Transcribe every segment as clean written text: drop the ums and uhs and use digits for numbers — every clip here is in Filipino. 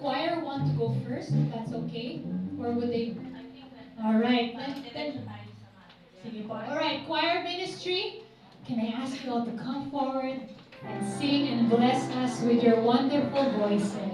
choir want to go first, if that's okay? Or would they? All right. Sige po. All right, choir ministry. Can I ask you all to come forward and sing and bless us with your wonderful voices?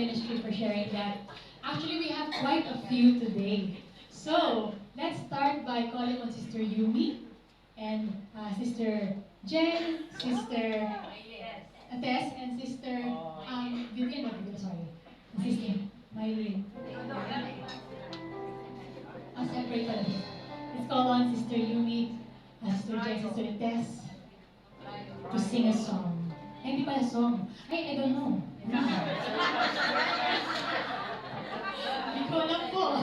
Ministry for sharing that. Actually, we have quite a few today. So, let's start by calling on Sister Yumi and Sister Jen, Sister Tess, and Sister Vivian, no, Vivian, sorry. And Sister Mylene. Separate pala. Let's call on Sister Yumi, Sister Jen, Sister Tess to sing a song. Ay, hindi pala song. Ay, I don't know. Hindi ko alam po.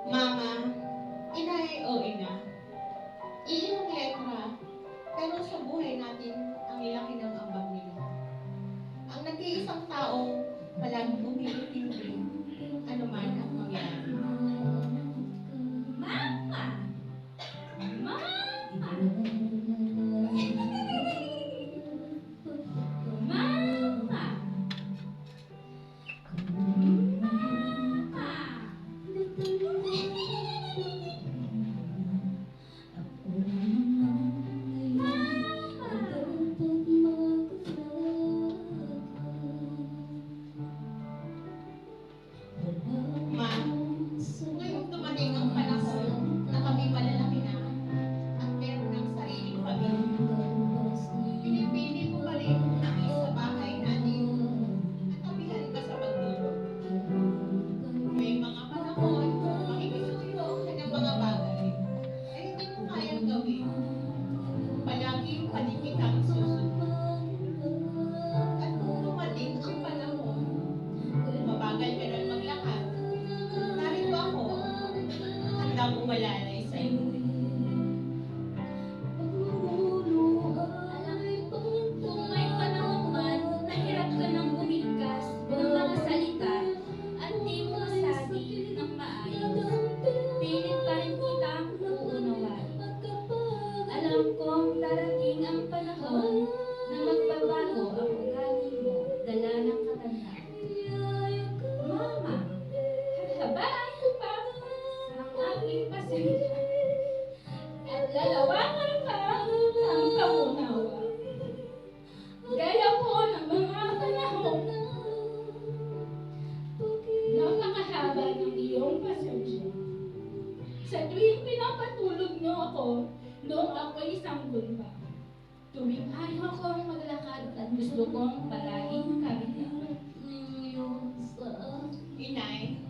Mama, inay o ina, iilang letra, pero sa buhay natin, ang laki ng ambag nila. Ang nag-iisang taong palaging umiintindi, ano man ang mangyari. Mama! Mama! Mama! Ma, ngayong dumating ang panahon na kami malalaki na at meron ng sariling pamilya. Pinipili ko pa rin na sa bahay natin at tabihan ka sa pagtulog. May mga panahon, makikisuyo ka ng mga bagay ay hindi mo kayang gawin. Palaging panikit ang susunod. At kung dumating ang panahon, mabagal ka na maglakad, narito ako, handang umalalay sa iyo. Kung may panahon man na hirap ka ng bumigkas ng mga salita at di mo masabi ng maayos, pilit pa rin kitang uunawain. Alam kong darating ang panahon na magbabago ang ugali mo dala ng katandaan. Mama, hahabaan ko pa ang aking pasensya at lalawakan pa ang pangunawa. Gaya po ng mga panahon, napakahaba ng iyong pasensya. Sa tuwing pinapatulog niyo ako, noong ako'y sanggol pa. Tuwing ayaw akong maglakad at gusto kong palaging kabilang. Inay,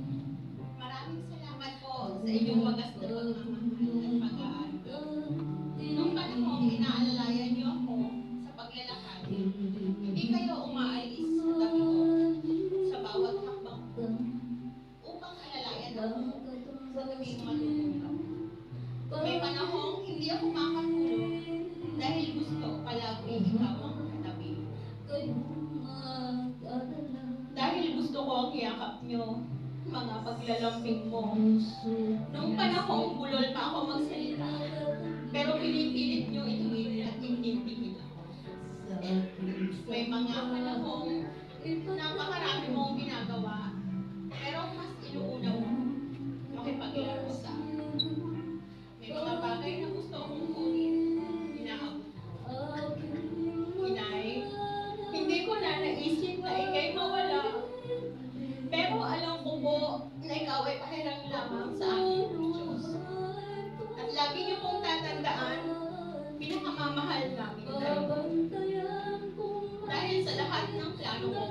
maraming salamat po sa inyong wagas na pagmamahal at pag-aalaga. Nung panahon, inaalalayan niyo ako sa paglalakad. Hindi kayo umaalis sa tabi ko sa bawat hakbang ko upang alalayan ako sa tuwing matutulog. May panahon, hindi ako makatulog dahil gusto palagi ikaw ang katabi. Dahil gusto ko ang yakap niyo, mga paglalambing mo. Nung panahong bulol pa ako magsalita, pero pinipilit niyo ituwid at intindihin ako. May mga panahong napakarami mong ginagawa, pero mas inuuna mo makipaglaro sa akin. May mga bagay na gusto kong kunin, inaabot. Inay, hindi ko na naisip na ikay mawala. Pero alam ko po na ikaw ay pahirang lamang sa akin ng Diyos. At lagi niyo pong tatandaan, pinakamamahal namin kayo. Dahil sa lahat ng plano mo,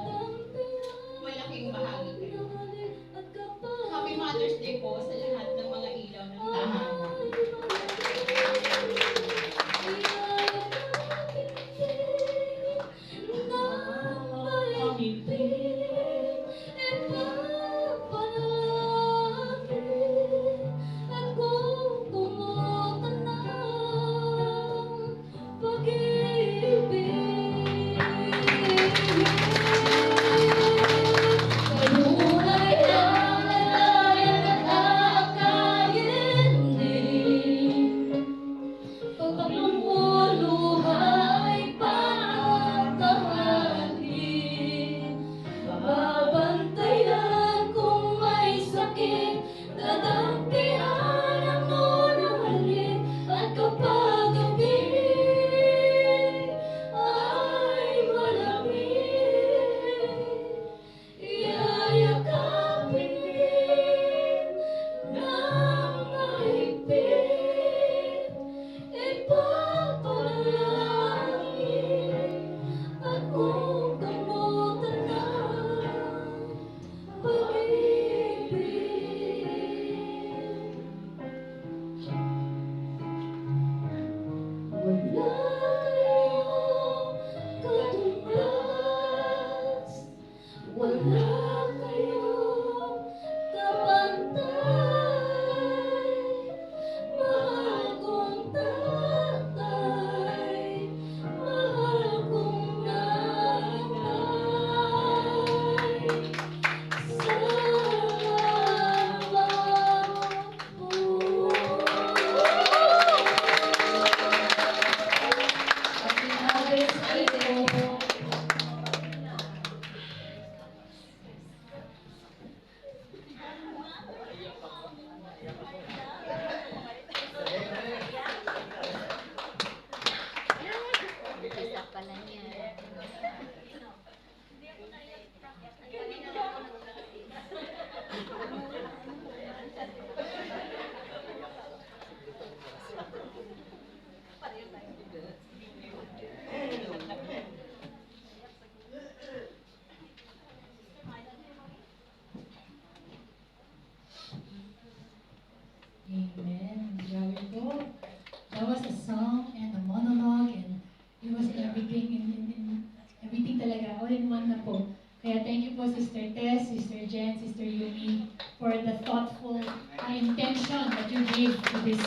thank you po Sister Tess, Sister Jen, Sister Yumi for the thoughtful intention that you gave to this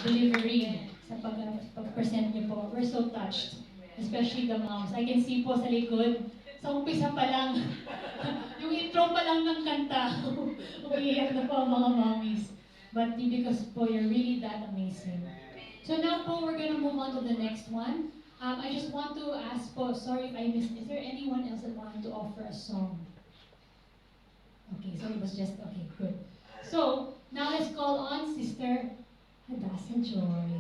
delivery sa pag-present niyo po. We're so touched, especially the moms. I can see po sa likod, sa umpisa pa lang, yung intro pa lang ng kanta, umiiyak na po ang mga mommies. But because po, you're really that amazing. So now po, we're gonna move on to the next one. I just want to ask po, sorry if I missed, is there anyone else that wanted to offer a song? Okay, so it was just, okay, good. So, now let's call on Sister Hadassah Joy.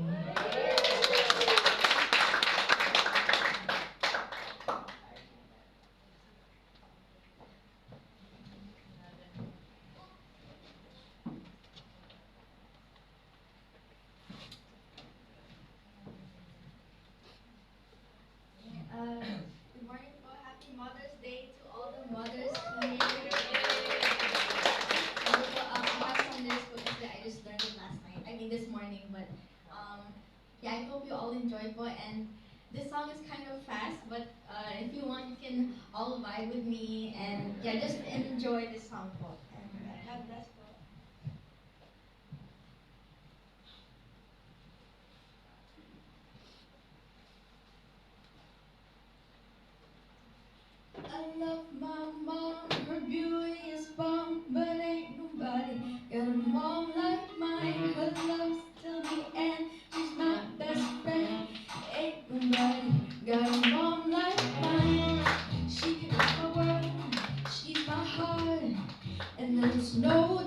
Good morning po. Happy Mother's Day to all the mothers here. Ano po, I have some lyrics po kasi I just learned it last night. I mean this morning, but yeah, I hope you all enjoy po. And this song is kind of fast, but if you want, you can all vibe with me and yeah, just enjoy this song po. And God bless po. I love my mom, her beauty is bomb, but ain't nobody got a mom like mine. Her love's till the end, she's my best friend. Ain't nobody got a mom like mine. She is my world, she's my heart, and there's no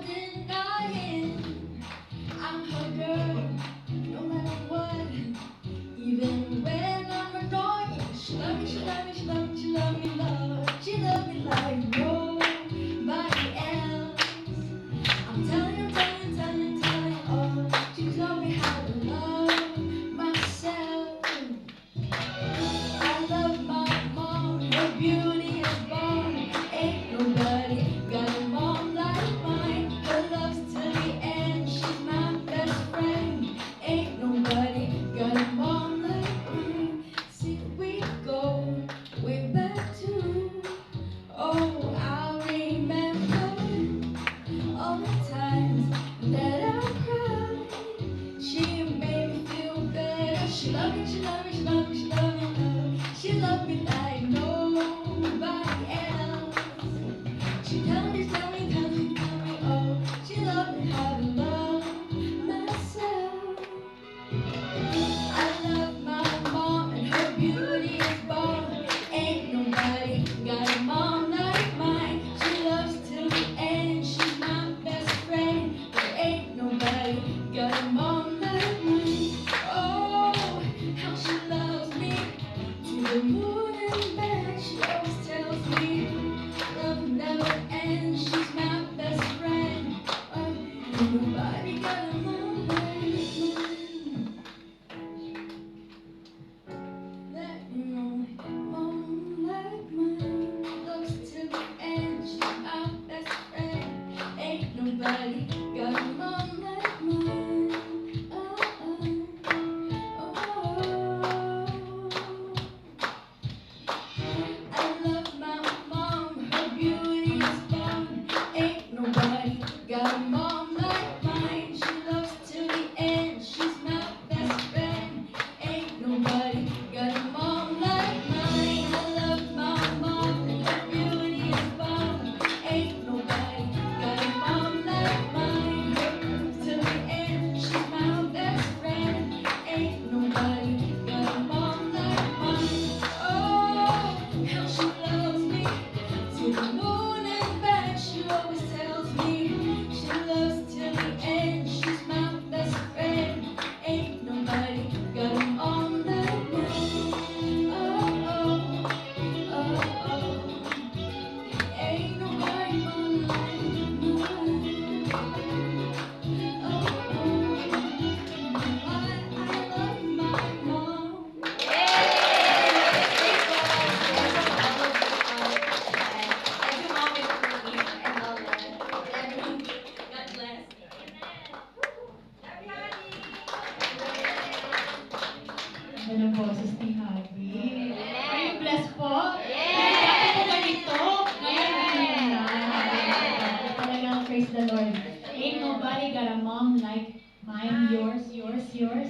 yours.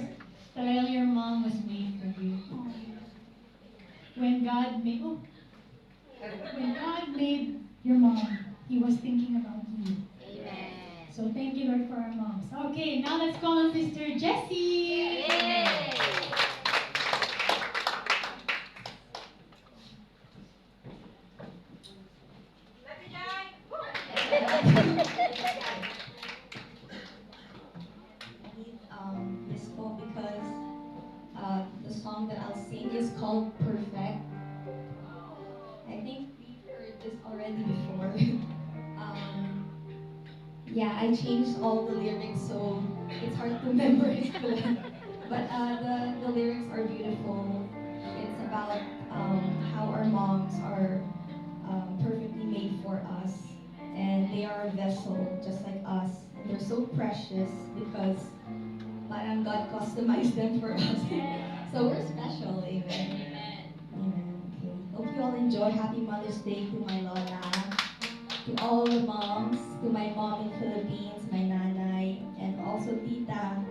Talagang your mom was made for you. When God made, oh, when God made your mom, He was thinking about you. So thank you, Lord, for our moms. Okay, now let's call on Sister Jessie. This song because the song that I'll sing is called Perfect. I think we've heard this already before. um, yeah, I changed all the lyrics so it's hard to memorize the But the lyrics are beautiful. It's about how our moms are perfectly made for us. And they are a vessel just like us. And they're so precious because parang God customized them for us. So we're special, amen. Amen. Okay. Hope you all enjoy. Happy Mother's Day to my Lola, to all the moms, to my mom in Philippines, my nanay, and also tita.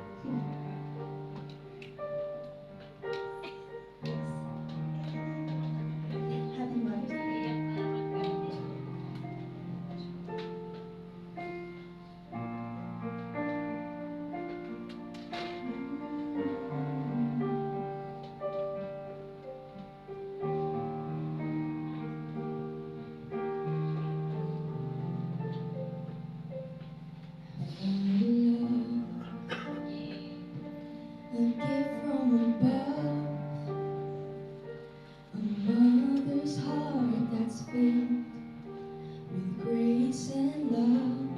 Happy Mother's Day. A gift from above, a mother's heart that's filled with grace and love.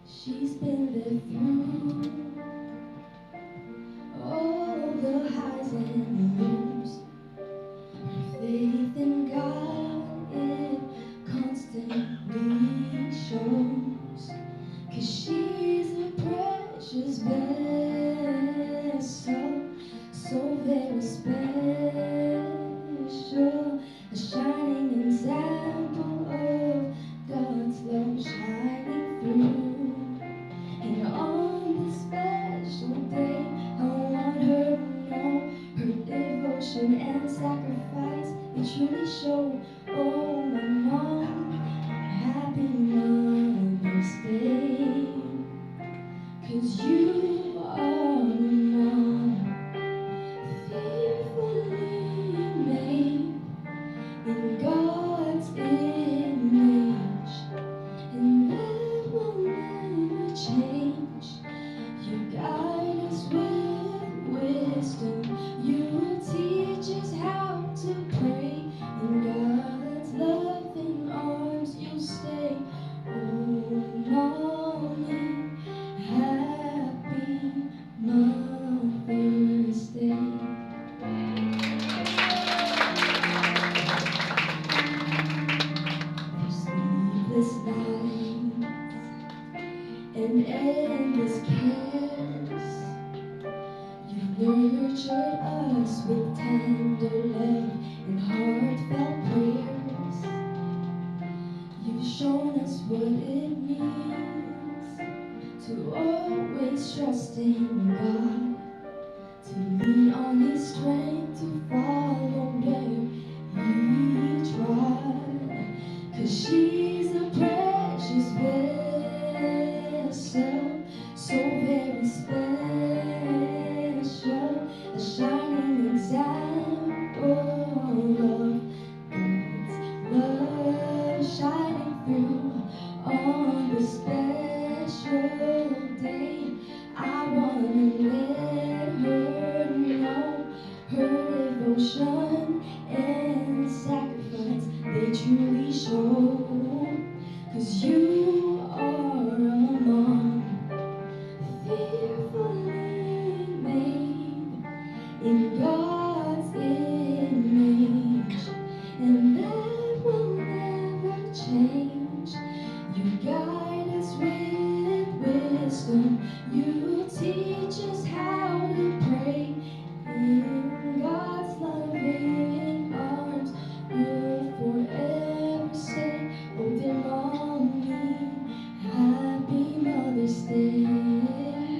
She's been there through all the highs and lows. Her faith in God, it constantly shows. 'Cause she's a precious vessel, so very special, a shining example of God's love shining through. And on this special day, I want her to know her devotion and sacrifice, they truly show. Oh, my mom, happy Mother's Day. 'Cause you are the mom, fearfully made in God's image, and that will never change. You guide us with wisdom, you teach us how to pray. In God's loving arms you'll stay. Oh, mommy, happy Mother's Day. Through sleepless nights and endless cares, you nurtured us with tender love and heartfelt prayers. You've shown us what it means to always trust in God, to lean on His strength, to follow where He trod. 'Cause she's a precious vessel, so very special, a shining example of God's love shining through. On this special day, I wanna let her know her devotion and sacrifice, they truly show. 'Cause you are a mom, fearfully made in God's image, and that will never change. You guide us with wisdom, you teach us how to pray. In God's loving arms you'll forever stay. Oh, dear mommy, happy Mother's Day.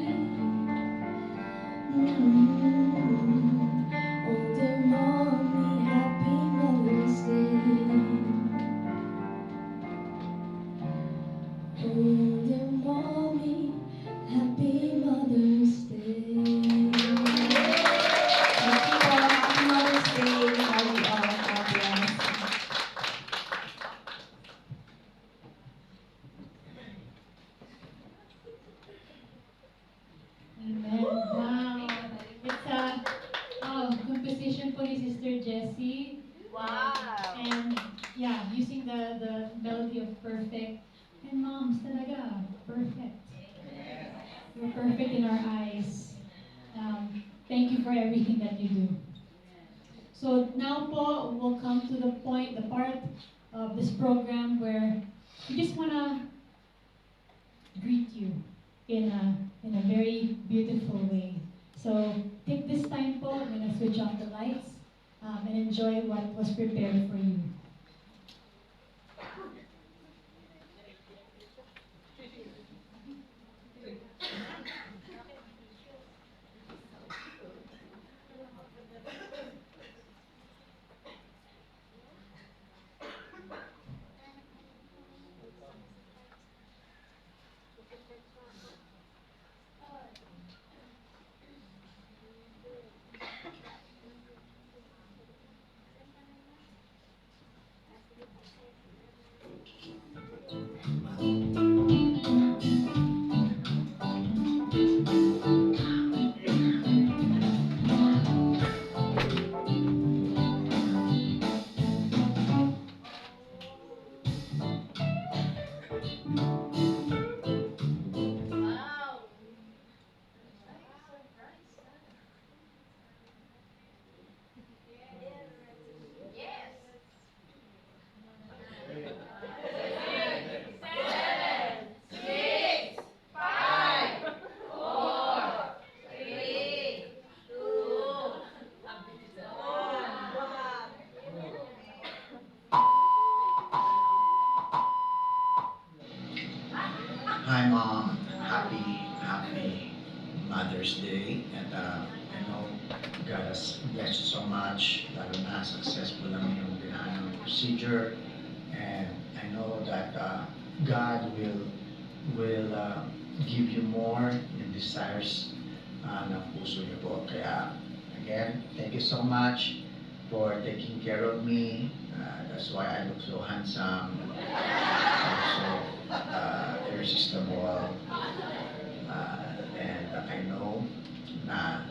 sing the melody of perfect. And moms, talaga, perfect. You're perfect in our eyes. Thank you for everything that you do. So now po, we'll come to the part of this program where we just wanna greet you in a very beautiful way. So take this time po, I'm gonna switch off the lights and enjoy what was prepared for you. Hi, Mom. Happy Mother's Day. And I know God has blessed you so much. Lalo na successful naman yung ginanong procedure. And I know that God will give you more yung desires ng puso niyo po. Kaya, again, thank you so much for taking care of me. That's why I look so handsome. So irresistible. And I know na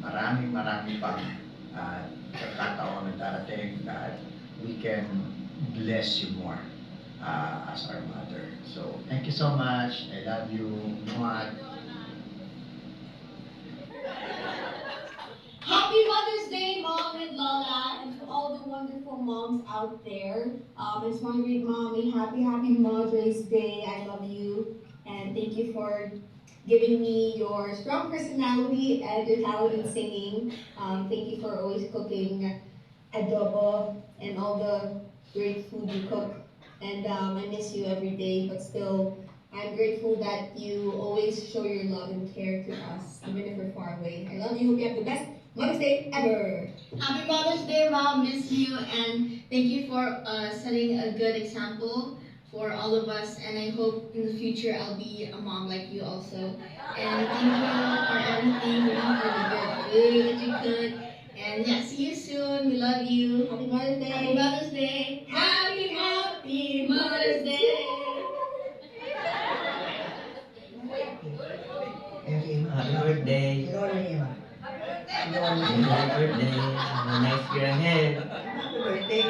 maraming pang pagkakataon na darating that we can bless you more as our mother. So thank you so much. I love you. Mwah. Happy Mother's Day, Mom and Lola, and to all the wonderful moms out there. I just want to greet Mommy. Happy Mother's Day. I love you. And thank you for giving me your strong personality and your talent in singing. Thank you for always cooking adobo and all the great food you cook. And I miss you every day, but still, I'm grateful that you always show your love and care to us, even if we're far away. I love you. Hope you have the best Mother's Day ever. Happy Mother's Day, Mom. Miss you, and thank you for setting a good example for all of us. And I hope in the future I'll be a mom like you also. And thank you for everything, for the good food that you cook. And yeah, see you soon. We love you. Happy Mother's Day. Happy Mother's Day. Happy Mother's Day. Happy birthday. Happy birthday. Have a nice year ahead. Happy birthday.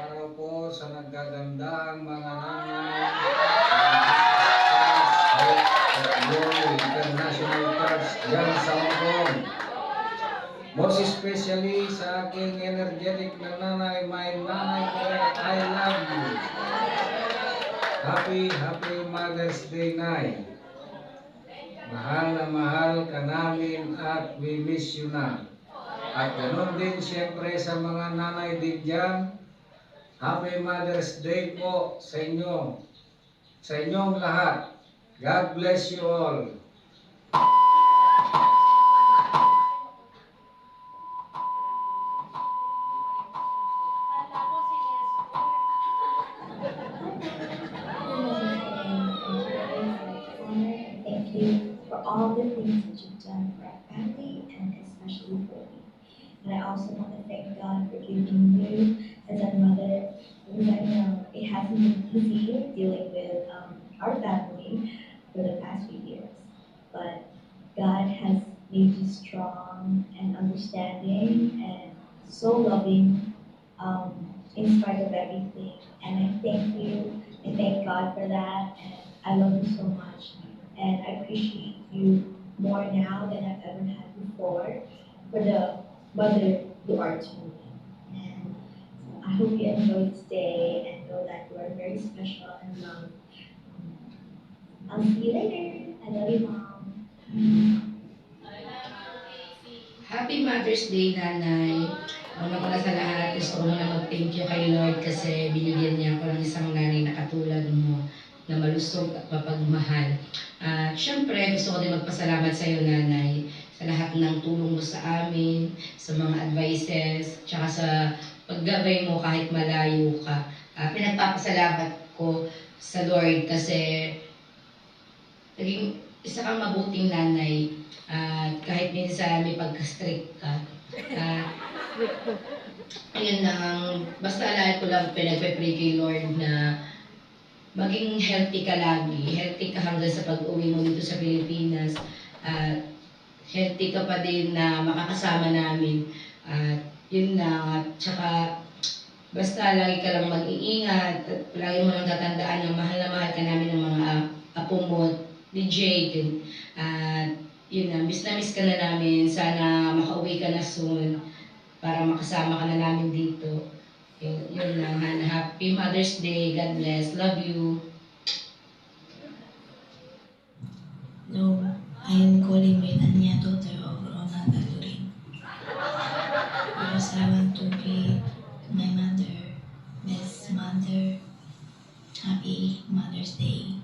Araw po sa nagagandang mga nanay World International Church dyan sa Hong Kong. Most especially sa aking energetic na nanay, my nanay, I love you. Happy Mother's Day, Nay. Mahal na mahal ka namin at we miss you na. At ganoon din siyempre sa mga nanay din dyan. Happy Mother's Day po sa inyo. Sa inyong lahat. God bless you all. Thank you for all the things that you've done for our family and especially for me. And I also want to thank God for giving you as a mother, because I know it hasn't been easy dealing with our family for the past few years. But God has made you strong and understanding and so loving in spite of everything. And I thank you. I thank God for that. And I love you so much. And I appreciate you more now than I've ever had before for the mother you are to me. And I hope you enjoy this day and know that you are very special and loved. I'll see you later. I love you, Mom. Happy Mother's Day, Nanay. Una-una sa lahat, gusto ko muna mag-thank you kay Lord kasi binigyan niya ako ng isang nanay na katulad mo na malusog at mapagmahal. At syempre, gusto ko din magpasalamat sa iyo, Nanay, sa lahat ng tulong mo sa amin, sa mga advices, tsaka sa paggabay mo kahit malayo ka. Pinagpapasalamat ko sa Lord kasi naging isa kang mabuting nanay. Kahit minsan may pagka-strict ka. Ayun lang, basta alala ko lang pinagpe-pray kay Lord na maging healthy ka lagi. Healthy ka hanggang sa pag-uwi mo dito sa Pilipinas. At healthy ka pa din na makakasama namin. At yun lang. At saka basta lagi ka lang mag-iingat. At lagi mo lang tatandaan na mahal ka namin ng mga apo mo ni Jake. At yun na miss ka na namin. Sana makauwi ka na soon para makasama ka na namin dito. Yun lang. Happy Mother's Day. God bless. Love you. No, I am calling Melania, daughter of Rona Galurin. Because I want to be my mother, best mother. Happy Mother's Day.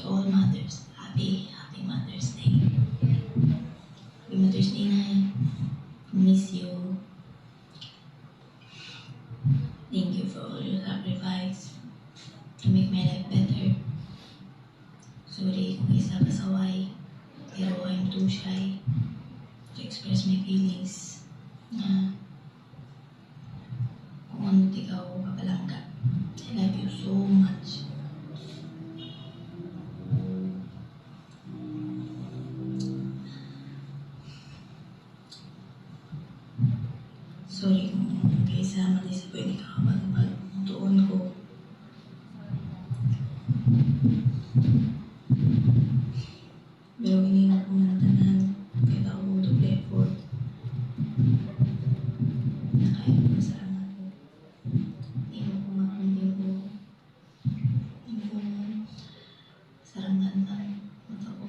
To all mothers, happy Mother's Day. Happy Mother's Day, Nay. Miss you. Thank you for all your sacrifice to make my life better. Sorry kung isa pasaway, pero I'm too shy to express my feelings na kung ano't ikaw kapalangga. I love you so much. Sorry kung kaysa ma-disappoint ka kapag tuon ko. Pero hindi mo kumantanan kaya ako double effort na kaya ko masalamat ko. Hindi mo kumakundi ko. Hindi ko sarangan ng mata ko.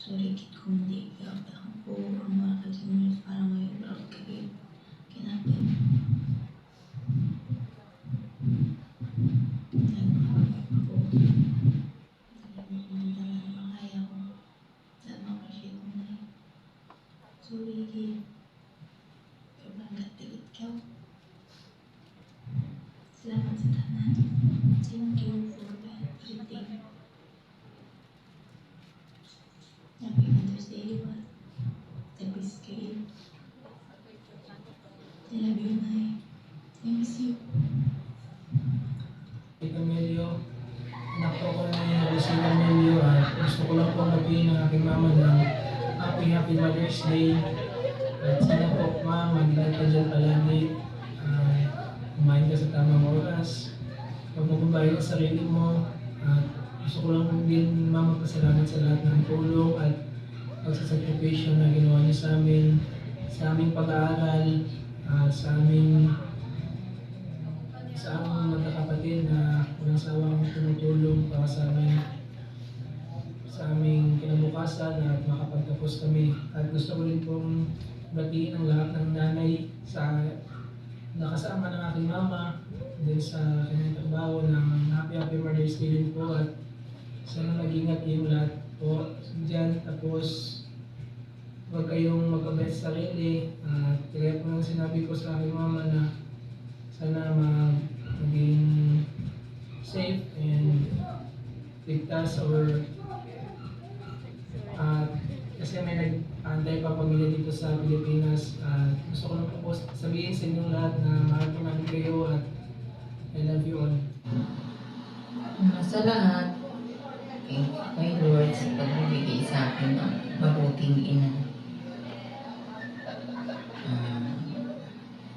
Sorry kit kung hindi kaya lang po ang mga kajuniors para may proud kayo. Kinapin. Nagpapagpag ako. Hindi mo kumantanan ang kaya ko. Dan ma-appreciate mo na yun. Sorry, Gil. Sobrang gatilit ka. Salamat sa tanan. Thank you for everything. Happy Mother's Day, Iwan. Tapos kayo. I love you, Nay. I miss you. Emilio, anak ko na yung Rosina Emilio at gusto ko lang po magbihin ng aking mama ng happy Mother's Day. At sana po, ma, mag-ingat ka dyan palagi. Kumain ka sa tamang oras. Huwag mo babae sa sarili mo. At gusto ko lang din, ma, magpasalamat sa lahat ng tulong at pagsasakripisyo na ginawa niyo sa amin, sa aming pag-aaral, sa aming magkakapatid na walang sawang tumutulong para sa aming kinabukasan at makapagtapos kami. At gusto ko rin pong batiin ang lahat ng nanay sa nakasama ng aking mama din sa kanyang trabaho ng happy Mother's Day din po at sana mag-ingat kayong lahat po dyan. Tapos huwag kayong mag-abet sa sarili at kaya po nang sinabi ko sa aking mama na sana maging safe and ligtas or kasi may nag-antay pa pamilya dito sa Pilipinas at gusto ko lang po sabihin sa inyong lahat na mahal po namin kayo at I love you all. Sa lahat, Thank you, my Lord, sa pagbibigay sa akin ng mabuting ina.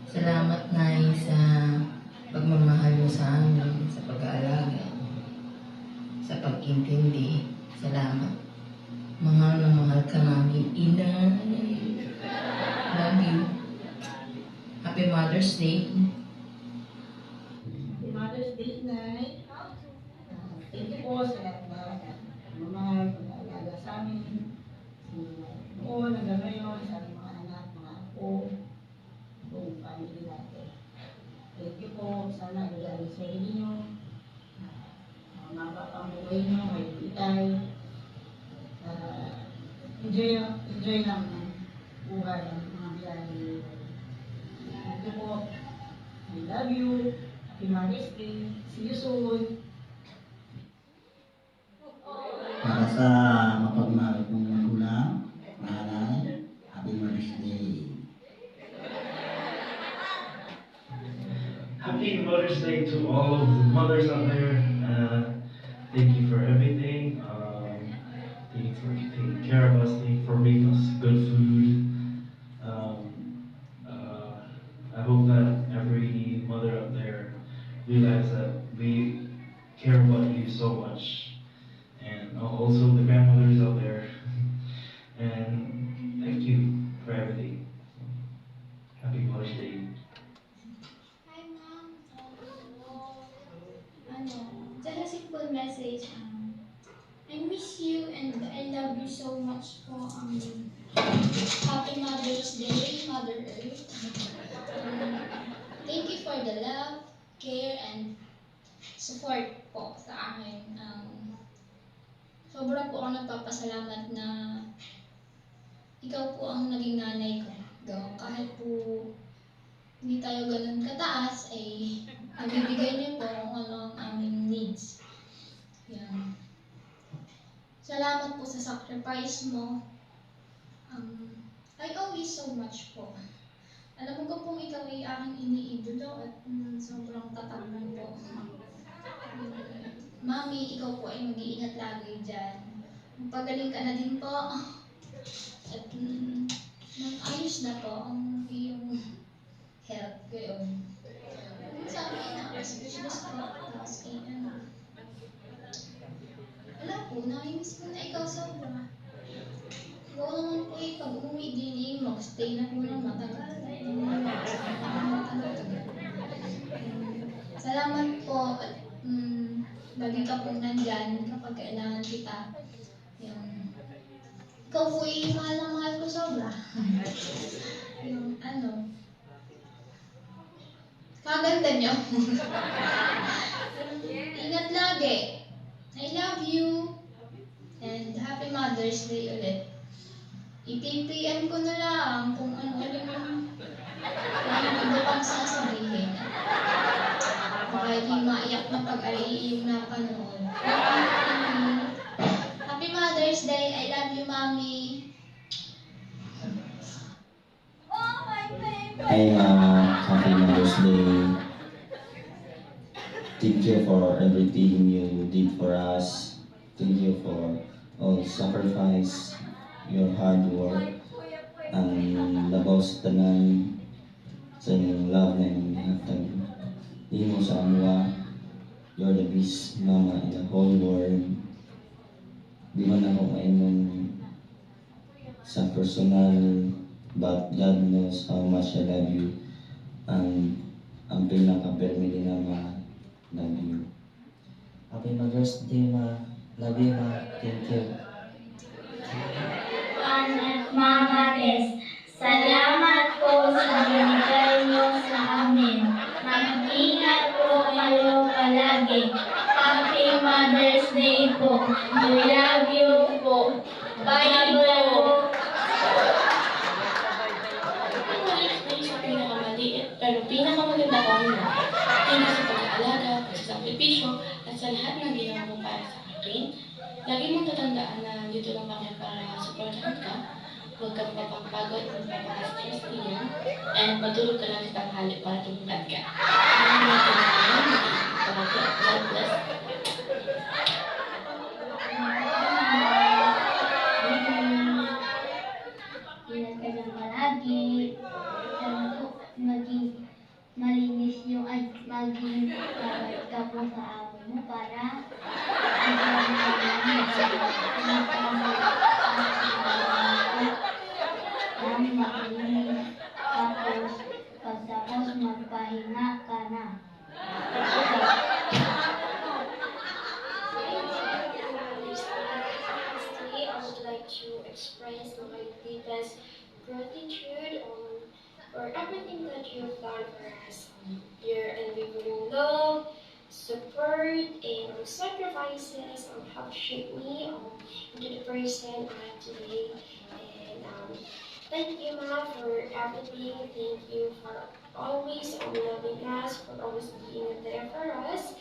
Salamat, Nay, sa pagmamahal mo sa amin, sa pag-aalaga, sa pag-intindi. Salamat. Mahal na mahal ka namin, ina. Love you. Happy Mother's Day. Happy Mother's Day, Nay. Thank you po sa lahat na mamahal, pag-aalaga sa amin. Noon, hanggang ngayon, sa aming mga anak, mga apo, buong family natin. Thank you po. Sana nagaling sa inyo. Mga papamuhay nyo, may pitay. Enjoy lang ang buhay ng mga biyahe. Thank you po. I love you. Happy Mother's Day. See you soon. Para sa mapagmahal kong magulang, nanay, Happy Mother's Day. Happy Mother's Day to all of the mothers out there. Thank you for everything. Thank you for taking care of us. Thank you for making us good food. I hope that every mother out there realize that we care about you so much. And also the grandmothers out there. And thank you for everything. Happy Mother's Day. Hi, Mom. Just a simple message. I miss you and I love you so much po. Happy Mother's Day, Mother Earth. Thank you for the love, care, and support po sa akin. Sobra po ako nagpapasalamat na ikaw po ang naging nanay ko. Kahit po hindi tayo ganun kataas, ay nabibigay niyo po kung ano ang aming needs. Yan. Salamat po sa sacrifice mo. I owe you so much po. Alam ko pong ikaw ay aking iniidolo at sobrang tatag mo po. Mami, ikaw po ay mag-iingat lagi dyan. Magpagaling ka na din po. At ayos na po ang iyong health ngayon. Sabi na, business po. Tapos wala po, nakimiss ko na ikaw sobra. Oo naman po pag umuwi din mag-stay na po ng matagal. Salamat po at lagi ka pong nandyan kapag kailangan kita. Yung, ikaw po mahal na mahal ko sobra. Yung kaganda nyo. Ingat lagi. I love you. And Happy Mother's Day ulit. I-PM ko na lang kung ano yung iba pang sasabihin. Baka hindi maiyak na pag-ari yung napanood. Happy Mother's Day. I love you, Mommy. Hi, Happy Mother's Day. Thank you for everything you did for us. Thank you for all sacrifice, your hard work, ang labaw sa tanan sa inyong love na inyong hatag. Di mo sa amwa, you're the best mama in the whole world. Di man ako maingon sa personal, but God knows how much I love you. Ang pinaka-permili na love you. Happy Mother's Day, ma. Love you, ma. Thank you. Mama Tess, salamat po sa binigay niyo sa amin. Mag-ingat po kayo palagi. Happy Mother's Day po. We love you po. Bye po. Sa pinakamaliit pero pinakamaganda ko ang hindi sa pag-aalaga, pagsasakripisyo, at sa lahat ng ginawa mo para sa akin. Lagi mong tatandaan na dito lang kami para supportahan ka. Huwag kang mapapagod, huwag kang mapaka-stress niyan, and matulog ka lang sa tanghali para tumukat ka. God bless. Ingat ka dyan palagi. Sana po maging malinis yung, ay, maging kabait ka po sa amo mo para makinig. Tapos, pagtapos magpahinga ka na. I would like to express my deepest gratitude for everything that you've done for us. Your unwavering love, support, and sacrifices have shaped me into the person I am today. And thank you, Ma, for everything. Thank you for always loving us, for always being there for us.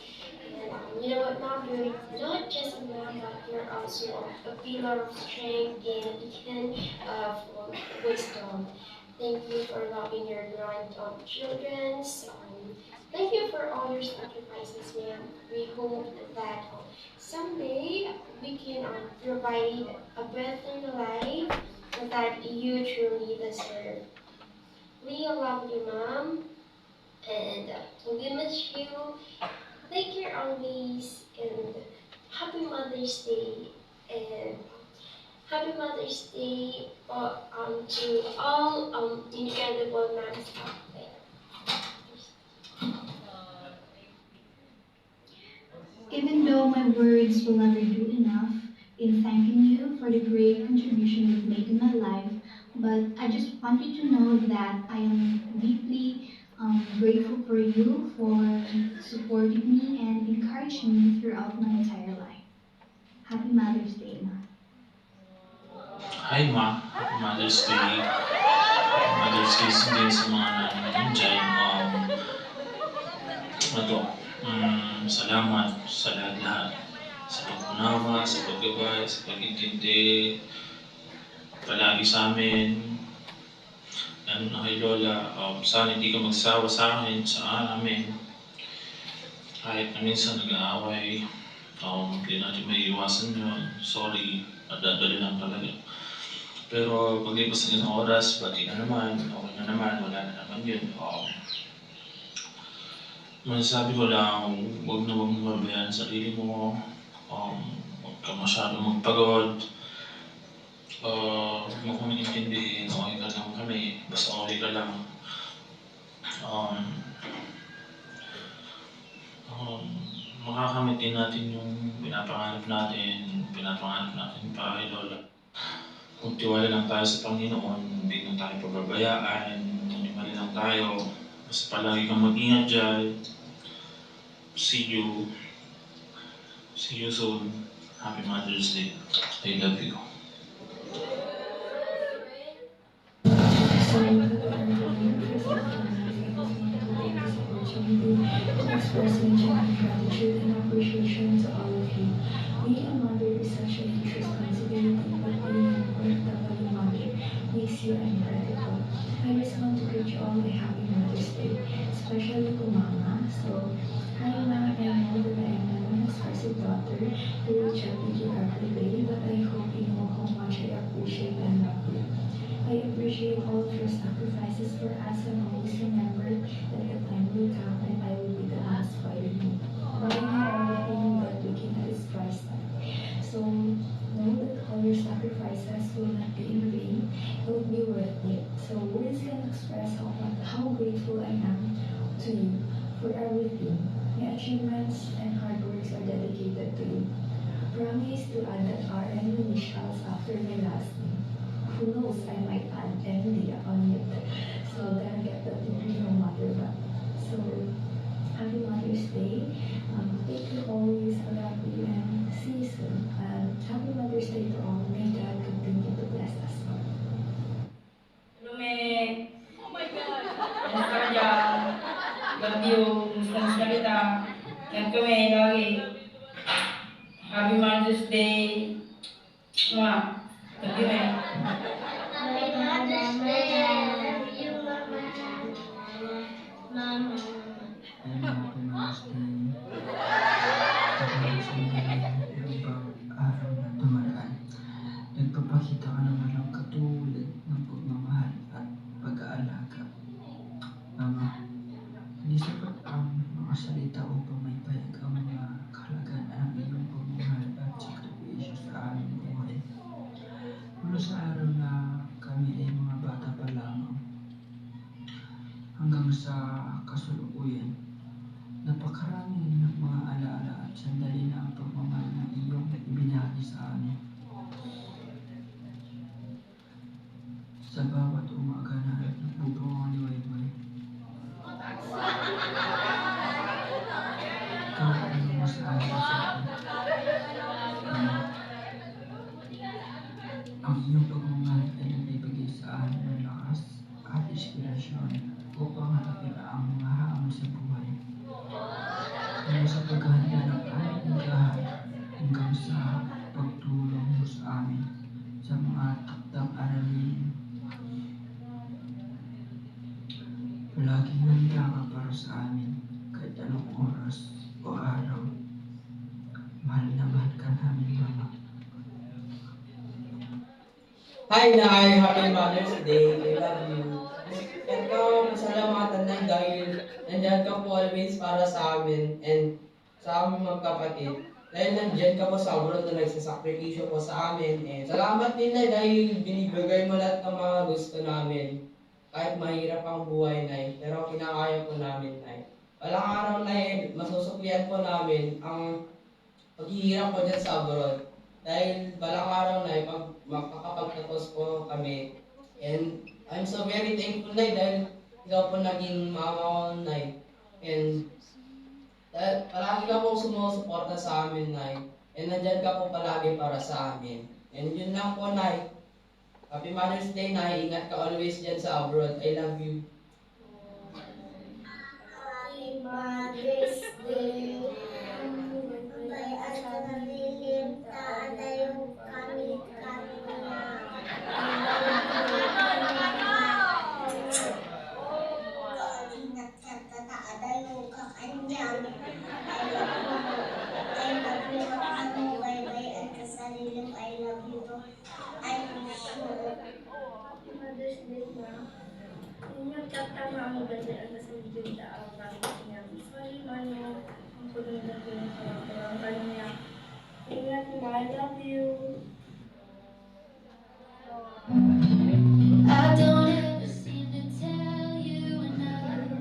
And you know what, Mom, you're not just a mom, but you're also a pillar of strength and a beacon of wisdom. Thank you for loving your grandchildren. Thank you for all your sacrifices, ma'am. We hope that someday we can provide a better life that you truly deserve. We love you, Mom, and we miss you. Take care always, and Happy Mother's Day, and Happy Mother's Day to all incredible moms out there. Even though my words will never do enough in thanking you for the great contribution you've made in my life, but I just want you to know that I am deeply grateful for you for supporting me and encouraging me throughout my entire life. Happy Mother's Day, Ma. Hi Ma, Happy Mother's Day. Mother's Day din sa mga nanay dyan. Salamat sa lahat-lahat. Sa pag-unawa, sa paggabay, sa pag-intindi. Palagi sa amin. Ano na kay Lola, sana hindi ka magsawa sa akin, sa amin. Kahit na minsan nag-aaway, hindi natin may iwasan yun. Sorry, nadadali lang talaga. Pero paglipas ng isang oras, pati na naman, okay na naman, wala na naman yun. Masasabi ko lang, huwag na huwag mo mabayaan sa sarili mo. Huwag ka masyadong magpagod. Huwag mo kami intindihin, okay ka lang kami, basta okay ka lang. Makakamit din natin yung pinapangarap natin para kay Lola. Kung tiwala lang tayo sa Panginoon, hindi na tayo pababayaan, manimali lang tayo. Basta palagi kang mag-ingat dyan. See you soon. Happy Mother's Day. I love you. Expressing genuine gratitude and appreciation to all of you. Being a mother is such a huge responsibility, but being an earth-loving mother makes you incredible. I just want to greet you all a happy Mother's Day, especially to Mama. So, hi Ma, I know that I am not an expressive daughter who will chat with you every day, but I hope you know how much I appreciate and love you. I appreciate all of your sacrifices for us and always remember that the time will come and I will be the last fighting you. Buying you everything that we can at this price tag. So know that all your sacrifices will not be in vain. It will be worth it. So words can express how grateful I am to you for everything. My achievements and hard works are dedicated to you. Promise to add that RN initials after my last name. Who knows, I might add MD on it. So then get that degree no matter what. So happy Mother's Day. Thank you always. I love you and see you soon. And happy Mother's Day to all. May God continue to bless us all. Lume. Oh my God! Kumusta ka dyan? Love you. Kumusta kita? Yan kami lagi. Happy Mother's Day. Mwah. Love you, man. Happy Mother's Day. Love you, Mama. Mama. Happy Mother's Day. Ibang araw na dumaraan, nagpapakita ka ng walang katulad ng pagmamahal sa kasalukuyan. Napakarami ng mga alaala at sandali na ang pagmamahal na iyong ibinahagi sa amin. Sa bawat umaga na nagbubunga ni Wayway, ikaw ang lumasahin sa akin. Ang iyong pagmamahal ay nagbibigay sa amin ng lakas at inspirasyon upang harapin ang mga hamon sa buhay. Mula sa paghahanda ng aming nagahan hanggang sa pagtulong mo sa amin sa mga takdang aralin. Palagi handa ka para sa amin kahit anong oras o araw. Mahal na mahal ka namin, Mama. Hi, Nay! Happy Mother's Day! I love you. At ko, masalamatan na dahil nandyan ka po always para sa amin and sa aming magkapatid. Dahil nandyan ka po sa abroad na nagsasakripisyo po sa amin. And salamat din na dahil binibigay mo lahat ng mga gusto namin. Kahit mahirap ang buhay, Nay. Pero kinakaya po namin, Nay. Walang araw, Nay, masusuklian po namin ang paghihirap po dyan sa abroad. Dahil balang araw, Nay, pag makakapagtapos po kami. And I'm so very thankful, Nay, dahil ikaw po naging mama ko, Nay. And dahil palagi ka po sumusuporta sa amin, Nay. And nandyan ka po palagi para sa amin. And yun lang po, Nay. Happy Mother's Day, Nay. Ingat ka always dyan sa abroad. I love you. Happy Mother's Day. Bayaan ka na lilip, taadayo kami na. Ingat ka, taadayo ka kanyang. I love you, ano, bayaan ka sa lilip, I love you to. I wish you. Mother's Day na. Ingat ka, tama ang bayaan ka sa lilip, taadayo kanyang. Sorry, Mano. Ingat mo, I love you. I don't ever seem to tell you enough.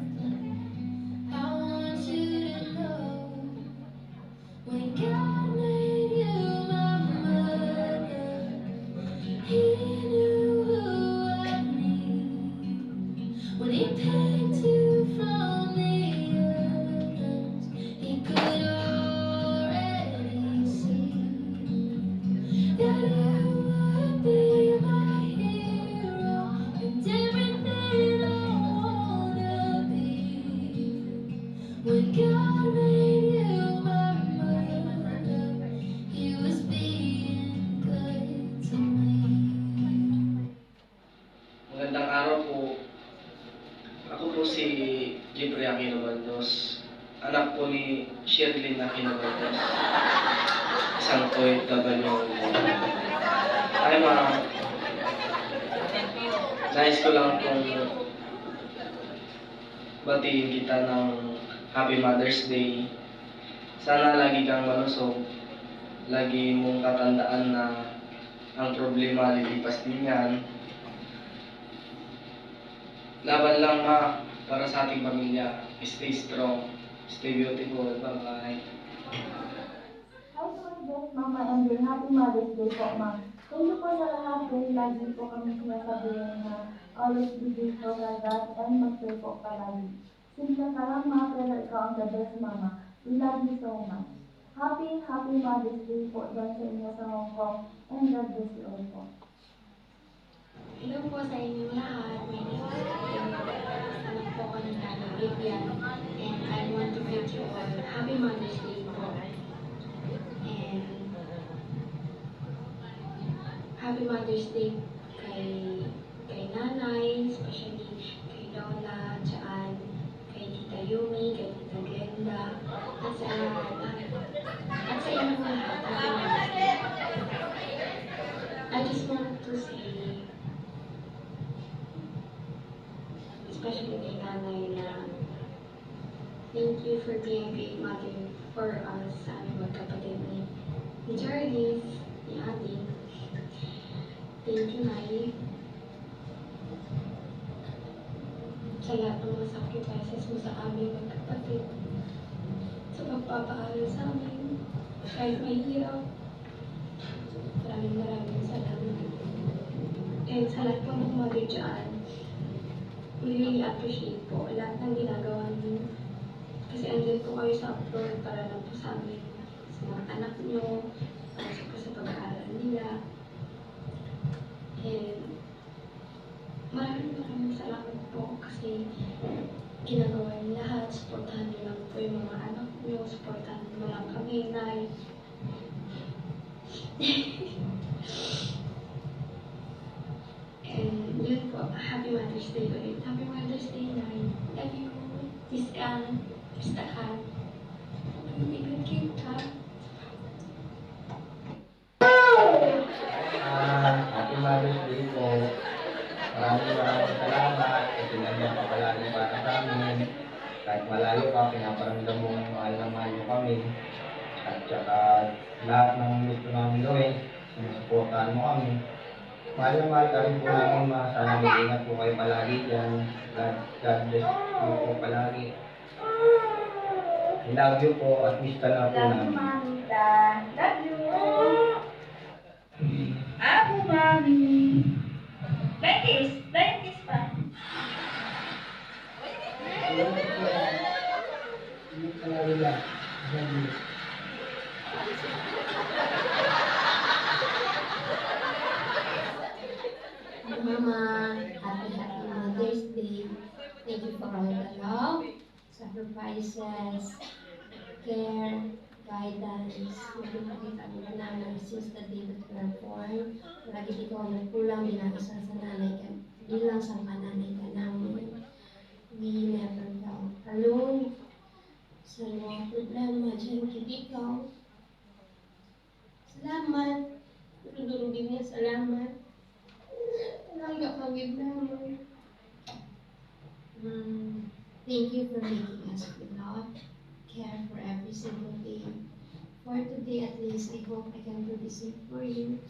I want you to know when God made you my mother, He knew who I need. When He picked you from the others, He could already see that you would be my hero and everything I wanna be. When God made you my mother, He was being good to me. Magandang araw po. Ako po si Jeffrey Aquino Baldos. Anak po ni Sherlyn Aquino Baldos. Isang OFW. Ay nais ko lang pong batiin kita ng Happy Mother's Day. Sana lagi kang malusog. Lagi mong katandaan na ang problema lilipas din yan. Laban lang, Ma, para sa ating pamilya. Stay strong. Stay beautiful. Bye-bye. Hi to my best Mama and your Happy Mother's Day po, Ma. Thank you po sa lahat din. Lagi po kami sinasabihin na always be grateful for God and mag-pray po palagi. Simple ka lang, Ma, pero ikaw ang the best, Mama. We love you so much. Happy Mother's Day po dyan sa inyo sa Hong Kong and God bless you all po. Hello po sa inyong lahat. My name is anak po ko ng Nanay Vivian. And I want to greet you all. Happy Mother's Day po. And Happy Mother's Day kay Nanay, especially kay Lola, Jaan, kay Tita Yumi, kay Tita Glenda, at sa inyong lahat. Happy Mother's Day. I just want to say, especially kay Nanay, na thank you for being a great mother for us sa aming magkapatid ni Jarvis, ni Ate. Thank you, Nay. Sa lahat ng mga mga sacrifices mo sa aming magkapatid. Sa pagpapaaral sa amin, kahit mahirap. Maraming salamat. And sa lahat po ng mother dyan, we really appreciate po lahat ng ginagawa niyo. Kasi andyan po kayo sa abroad para lang po sa amin, sa mga anak niyo, para sa pag-aaral nila. And maraming salamat po kasi ginagawa niyo lahat. Supportahan niyo lang po yung mga anak niyo, supportahan niyo lang kami, Nay. And yun po, Happy Mother's Day ulit. Happy Mother's Day, Nay. Love you. Miss ka. Miss ka. Good cute ka. Happy Mother's Day po. Maraming salamat. Kasi nandiyan ka palagi para sa amin. Kahit malayo ka, pinaparamdam mo mahal na mahal mo kami. At saka lahat ng gusto namin gawin, sinusuportahan mo kami. Mahal na mahal ka rin po namin, ma. Sana mag-ingat po kayo palagi dyan. God bless you po palagi. I love you po at miss ka na po namin. Mamita. Love you. Ako, Mami. Like this pa. Mama, happy Mother's Day. Thank you for all the love, sacrifices, care, guidance. Nagpapakita mo na namin since the day that we were born. Lagi di ko nagkulang bilang isa sa nanay ka. Bilang sa kananay ka namin. We never felt alone. Sa mga problema dyan kay ikaw. Salamat. Durong din niya salamat. Nangga kagib naman. Thank you for making us with love, care for every single day. For today at least, I hope I can do the same for you.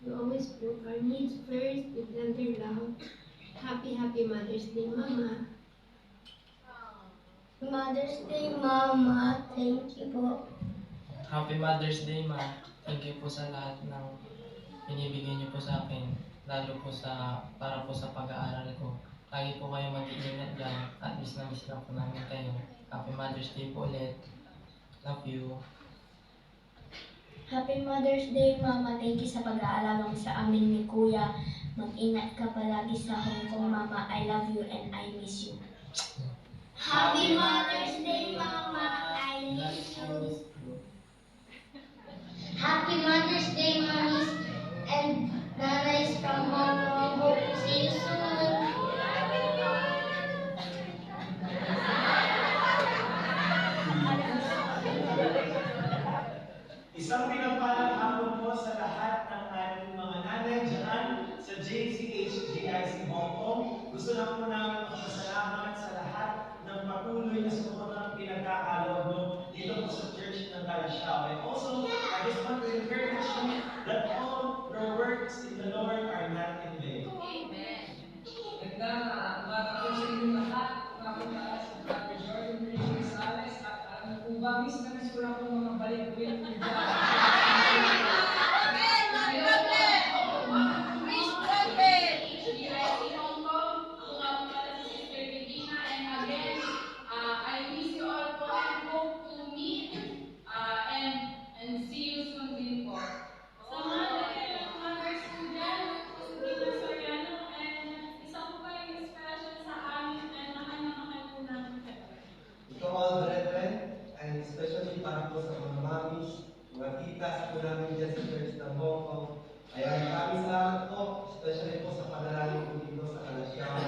You always put our needs first with tender love. Happy Mother's Day, Mama. Mother's Day, Mama. Thank you po. Happy Mother's Day, Ma. Thank you po sa lahat ng binibigay niyo po sa akin, lalo po para po sa pag-aaral ko. Lagi po kayo mag-iingat dyan at miss na po namin kayo. Happy Mother's Day po ulit. Love you. Happy Mother's Day, Mama. Thank you sa pag-aalaga mo sa amin ni Kuya. Mag-ingat ka palagi sa Hong Kong, Mama. I love you and I miss you. Happy Mother's Day, Mama. I miss you. Happy Mother's Day, Mommies and Nanays from Hong Kong. Hope to see you soon. Isang pinagpalang hapon po sa lahat ng ating mga nanay dyan sa JCH GIC Hong Kong. Gusto lang po namin magpasalamat sa lahat ng patuloy na suportang pinagkakaloob mo dito po sa Church ng Calasiao. And also, I just want to encourage you that all your works in the Lord are not in vain. Amen. Magandang po sa inyong lahat. Napunta sa Dr. Jordan Gonzales at miss na nasura po mga balik-balik ko dyan. To all brethren, and especially para po sa mga mamis, mga titas po namin dyan sa Church ng Hong Kong. Ayan, maraming salamat po, especially po sa panalangin po dito sa Calasiao.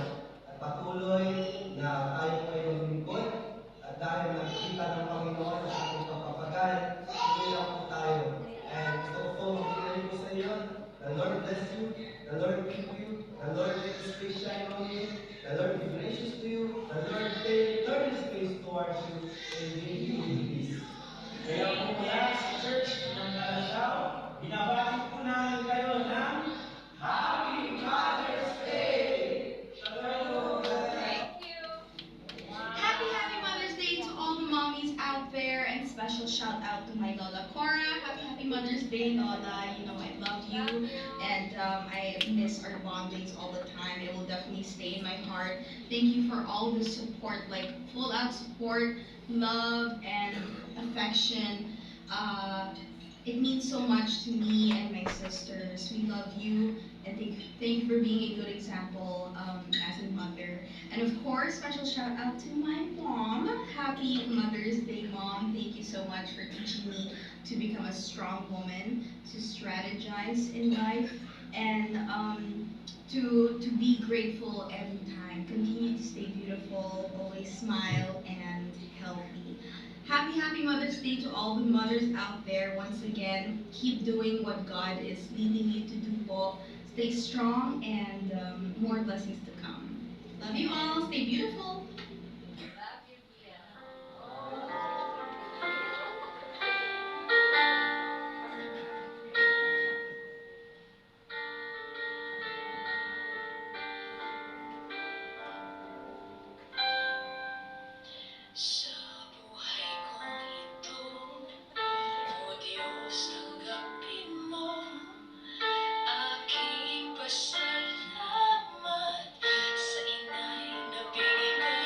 At patuloy na tayo po ay maglingkod. At dahil nakikita ng Panginoon sa ating pagpapagal, tuloy lang po tayo. And gusto ko po mag-pray po sa iyo. The Lord bless you. The Lord keep you. The Lord make His face shine on you. The Lord be gracious to you. The Lord turn His face towards you and give you peace. Kaya po mula sa Church ng Calasiao, binabati po namin kayo ng Happy Mother's Day! Thank you! Mother's Day, Lola. You know, I love you, and I miss our bondings all the time. It will definitely stay in my heart. Thank you for all the support, like full out support, love, and affection. It means so much to me and my sisters. We love you, and thank you for being a good example as a mother. And of course, special shout out to my mom. Happy Mother's Day, Mom. Thank you so much for teaching me to become a strong woman, to strategize in life, and to be grateful every time. Continue to stay beautiful, always smile, and healthy. Happy Mother's Day to all the mothers out there. Once again, keep doing what God is leading you to do po. Stay strong, and more blessings to come. Love you all. Stay beautiful. Sa buhay kong ito, O Diyos, tanggapin mo aking pasalamat sa inay na bigay ko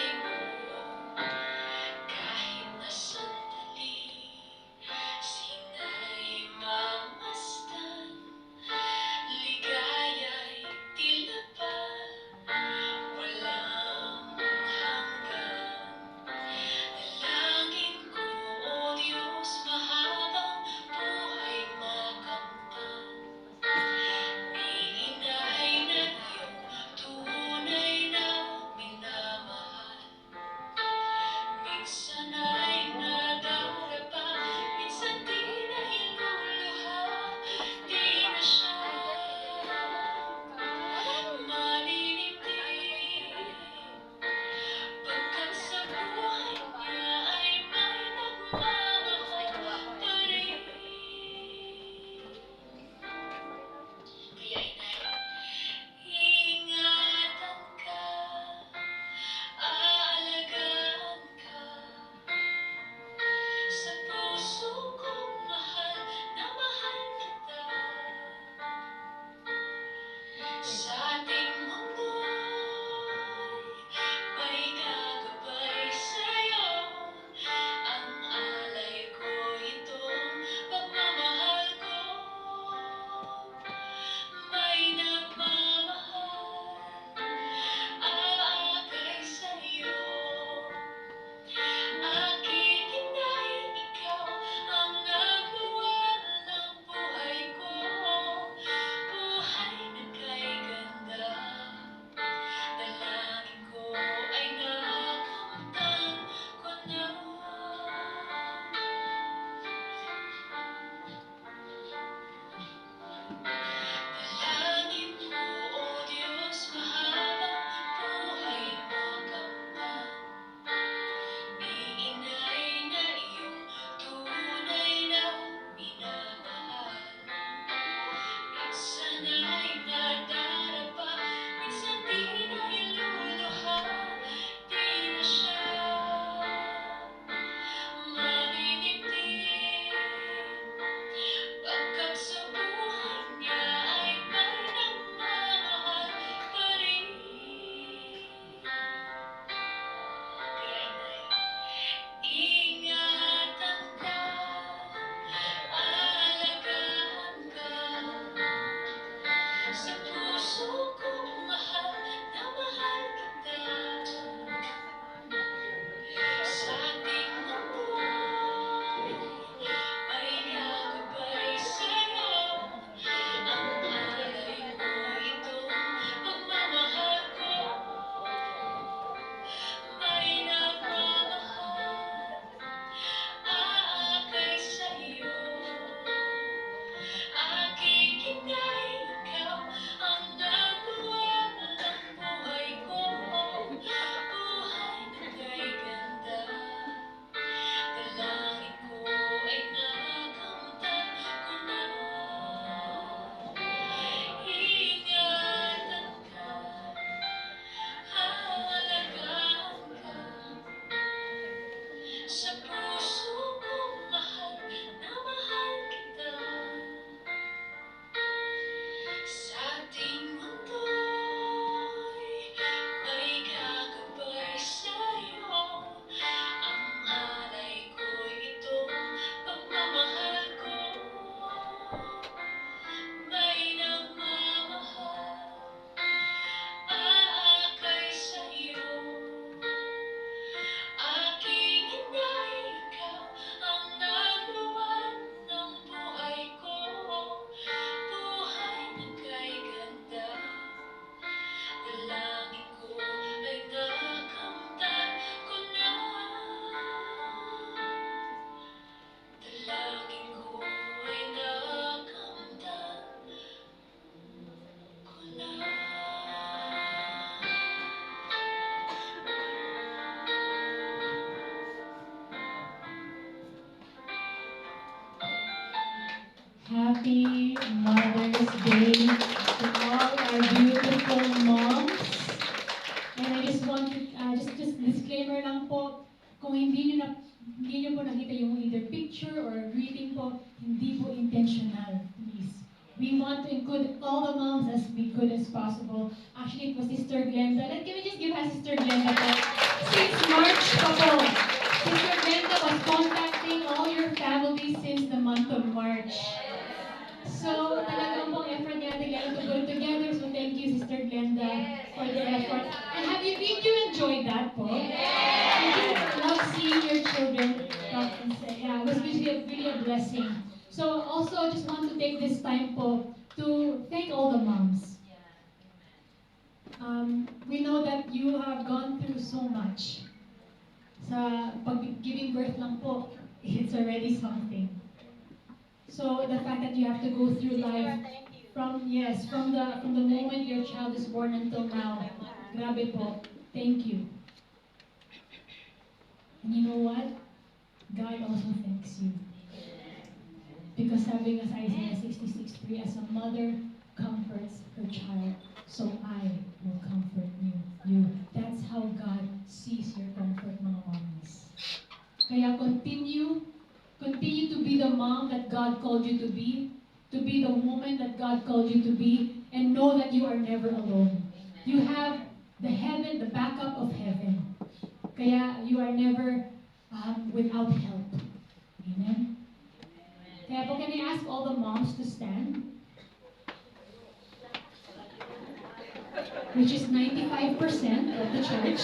Happy Mother's Day to all our beautiful moms. And I just want to, just disclaimer lang po, kung hindi nyo po nakita yung either picture or greeting po, hindi po intentional, please. We want to include all the moms as we could as possible. Actually, it was Sister Glenda. Can we just give her Sister Glenda po? Since March pa po. Sister Glenda was contacting all your families since the month of March. So, talagang pong effort niya together to put it together. So, thank you, Sister Glenda, for the effort. And did you enjoy that po? Did you love seeing your children talk and say, yeah, it was really a blessing. So, also, just want to take this time po to thank all the moms. We know that you have gone through so much. Sa pag-giving birth lang po, it's already something. So the fact that you have to go through life from the moment your child is born until now, grabe po, thank you. And you know what? God also thanks you. Because sabi nga sa Isaiah 66:3, as a mother comforts her child, so I will comfort you. That's how God sees your comfort, mga mommies. Kaya continue to be the mom that God called you to be the woman that God called you to be, and know that you are never alone. You have the backup of heaven. Kaya you are never without help. Amen? Kaya po, can I ask all the moms to stand? Which is 95% of the church.